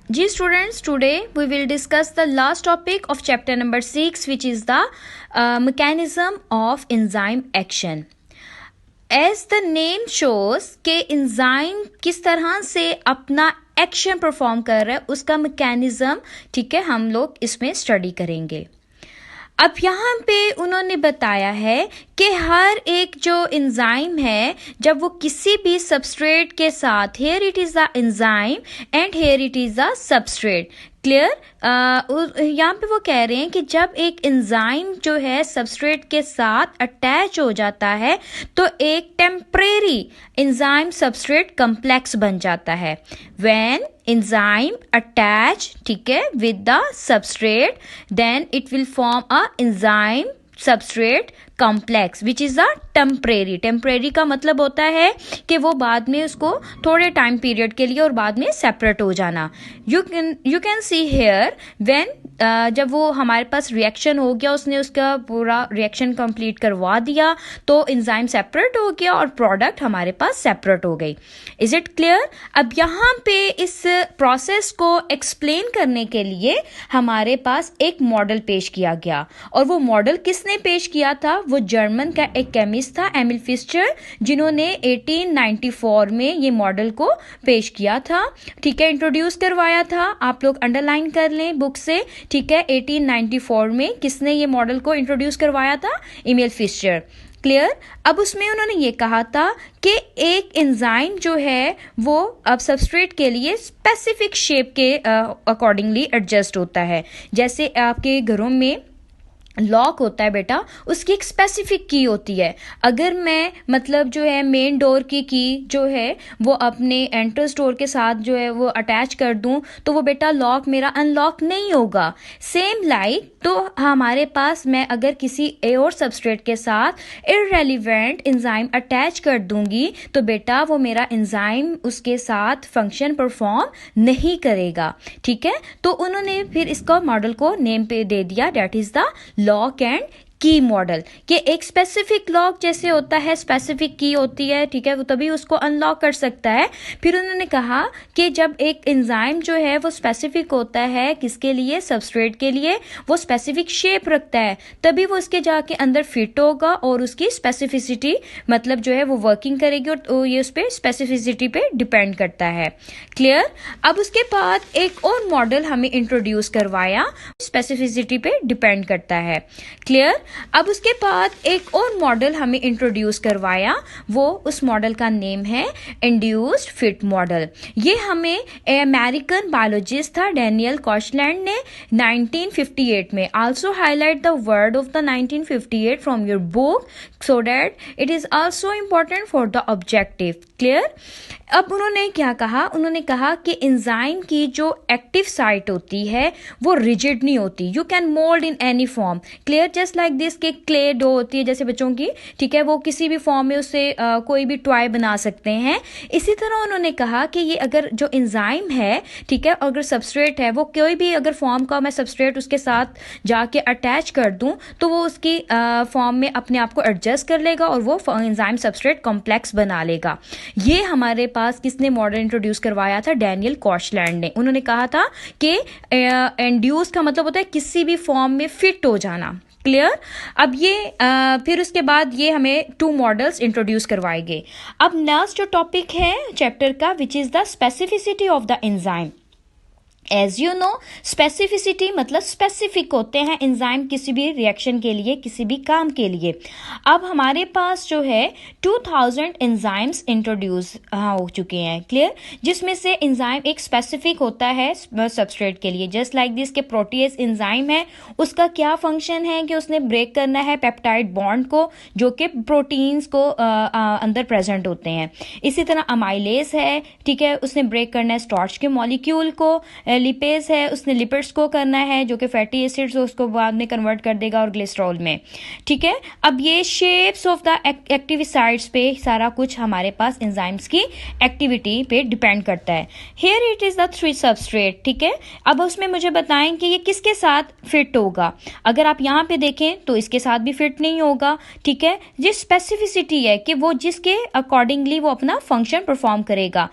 Ji students, today we will discuss the last topic of chapter number 6, which is the mechanism of enzyme action. As the name shows कि enzyme किस तरह से अपना action perform कर रहा है, उसका मैकेनिज्म, ठीक है, हम लोग इसमें स्टडी करेंगे. अब यहाँ पे उन्होंने बताया है कि हर एक जो एंजाइम है, जब वो किसी भी सबस्ट्रेट के साथ, here it is the enzyme and here it is the substrate. Clear? यहाँ पे वो कह रहे हैं कि जब एक एंजाइम जो है सबस्ट्रेट के साथ अटैच हो जाता है तो एक टेम्परेरी एंजाइम सबस्ट्रेट कॉम्प्लेक्स बन जाता है. व्हेन enzyme attach, ठीक है, with the substrate, then it will form a enzyme substrate complex which is a temporary का मतलब होता है कि वो बाद में उसको थोड़े टाइम पीरियड के लिए और बाद में सेपरेट हो जाना. You can see here when जब वो हमारे पास रिएक्शन हो गया, उसने उसका पूरा रिएक्शन कंप्लीट करवा दिया तो एंजाइम सेपरेट हो गया और प्रोडक्ट हमारे पास सेपरेट हो गई. Is it clear? अब यहाँ पे इस प्रोसेस को एक्सप्लेन करने के लिए हमारे पास एक मॉडल पेश किया गया, और वो मॉडल किसने पेश किया था? वो जर्मन का एक केमिस्ट था, एमिल फिशर, जिन्होंने 1894 में ये मॉडल को पेश किया था. ठीक है, इंट्रोड्यूस करवाया था. आप लोग अंडरलाइन कर लें बुक से. ठीक है, 1894 में किसने ये मॉडल को इंट्रोड्यूस करवाया था? Emil Fischer. क्लियर? अब उसमें उन्होंने ये कहा था कि एक एंजाइम जो है वो अब सबस्ट्रेट के लिए स्पेसिफिक शेप के अकॉर्डिंगली एडजस्ट होता है. जैसे आपके घरों में लॉक होता है बेटा, उसकी एक स्पेसिफिक की होती है. अगर मैं मतलब जो है मेन डोर की जो है वो अपने एंट्रेंस डोर के साथ जो है वो अटैच कर दूं तो वो बेटा लॉक मेरा अनलॉक नहीं होगा. सेम लाइक तो हमारे पास मैं अगर किसी और सबस्ट्रेट के साथ इररेलेवेंट एंजाइम अटैच कर दूंगी तो बेटा वो मेरा एंजाइम उसके साथ फंक्शन परफॉर्म नहीं करेगा. ठीक है, तो उन्होंने फिर इसका मॉडल को नेम पे दे दिया, that is the lock and की मॉडल. कि एक स्पेसिफिक लॉक जैसे होता है, स्पेसिफिक की होती है, ठीक है, वो तभी उसको अनलॉक कर सकता है. फिर उन्होंने कहा कि जब एक एंजाइम जो है वो स्पेसिफिक होता है, किसके लिए? सबस्ट्रेट के लिए. वो स्पेसिफिक शेप रखता है, तभी वो उसके जाके अंदर फिट होगा और उसकी स्पेसिफिसिटी मतलब जो है वो वर्किंग करेगी, और ये उस पर स्पेसिफिसिटी पे डिपेंड करता है. क्लियर? अब उसके बाद एक और मॉडल हमें इंट्रोड्यूस करवाया, स्पेसिफिसिटी पे डिपेंड करता है. क्लियर? अब उसके बाद एक और मॉडल हमें इंट्रोड्यूस करवाया, वो उस मॉडल का नेम है इंड्यूस्ड फिट मॉडल. ये हमें अमेरिकन बायोलॉजिस्ट था डैनियल कॉशलैंड ने 1958 में. Also highlight the word of the 1958 from your book so that it is also important for the objective. Clear? अब उन्होंने क्या कहा? उन्होंने कहा कि एंजाइम की जो एक्टिव साइट होती है वो रिजिड नहीं होती. You can mould in any form. Clear? Just like this के क्ले डो होती है जैसे बच्चों की, ठीक है, वो किसी भी फॉर्म में उससे कोई भी टॉय बना सकते हैं. इसी तरह उन्होंने कहा कि ये अगर जो एंजाइम है, ठीक है, अगर सबस्ट्रेट है, वो कोई भी अगर फॉर्म का मैं सबस्ट्रेट उसके साथ जाके अटैच कर दूं तो वो उसकी फॉर्म में अपने आप को एडजस्ट कर लेगा और वो एंजाइम सबस्ट्रेट कॉम्प्लेक्स बना लेगा. ये हमारे पास किसने मॉडल इंट्रोड्यूस करवाया था? डैनियल कॉशलैंड ने. उन्होंने कहा था कि इंड्यूस का मतलब होता है किसी भी फॉर्म में फिट हो जाना. क्लियर? अब ये फिर उसके बाद ये हमें 2 मॉडल्स इंट्रोड्यूस करवाए गए. अब नेक्स्ट जो टॉपिक है चैप्टर का, which is the specificity of the enzyme. As you know, specificity मतलब स्पेसिफिक होते हैं एंजाइम किसी भी रिएक्शन के लिए, किसी भी काम के लिए. अब हमारे पास जो है 2000 एंजाइम्स इंट्रोड्यूस हो चुके हैं. क्लियर? जिसमें से एंजाइम एक स्पेसिफिक होता है सबस्ट्रेट के लिए. जस्ट लाइक दिस के प्रोटीएज एंजाइम है, उसका क्या फंक्शन है कि उसने ब्रेक करना है पेप्टाइड बॉन्ड को जो कि प्रोटीन्स को अंदर प्रेजेंट होते हैं. इसी तरह अमाइलेज है, ठीक है, उसने ब्रेक करना है स्टार्च के मॉलिक्यूल को. लिपेज है, उसने लिपिड्स को करना है जो कि फैटी एसिड्स उसको बाद में कन्वर्ट कर देगा और ग्लिसरॉल में. ठीक है, अब ये shapes of the active sites पे सारा कुछ हमारे पास एंजाइम्स की एक्टिविटी पे डिपेंड करता है. Here it is the 3 substrate. ठीक है, अब उसमें मुझे बताएं कि ये किसके साथ फिट होगा. अगर आप यहाँ पे देखें तो इसके साथ भी फिट नहीं होगा. ठीक है, ये स्पेसिफिसिटी है कि वो जिसके अकॉर्डिंगली वो अपना फंक्शन परफॉर्म करेगा.